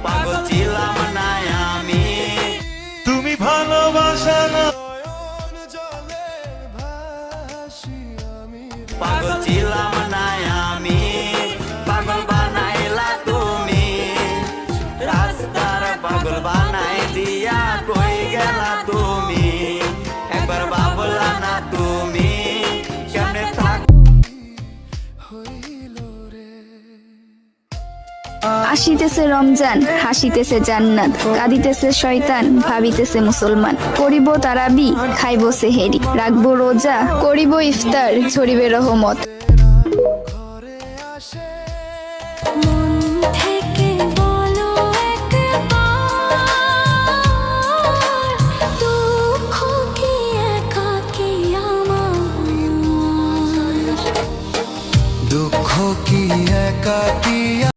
পাগল ছিলাম না আমি, তুমি ভালোবাসা না। পাগল ছিলাম না আমি, পাগল বানাইলা তুমি, রাস্তার পাগল বানাই দিয়া কই গেলা তুমি, একবার ভাবলা না তুমি কেমনে থাক। আসিতেছে রমজান, হাসিতেছে জান্নাত, কাঁদিতেছে শয়তান, ভাবিতেছে মুসলমান। করিব তারাবি, খাইব সেহেরি, রাখবো রোজা, করিব ইফতার, ছড়িবে রহমত।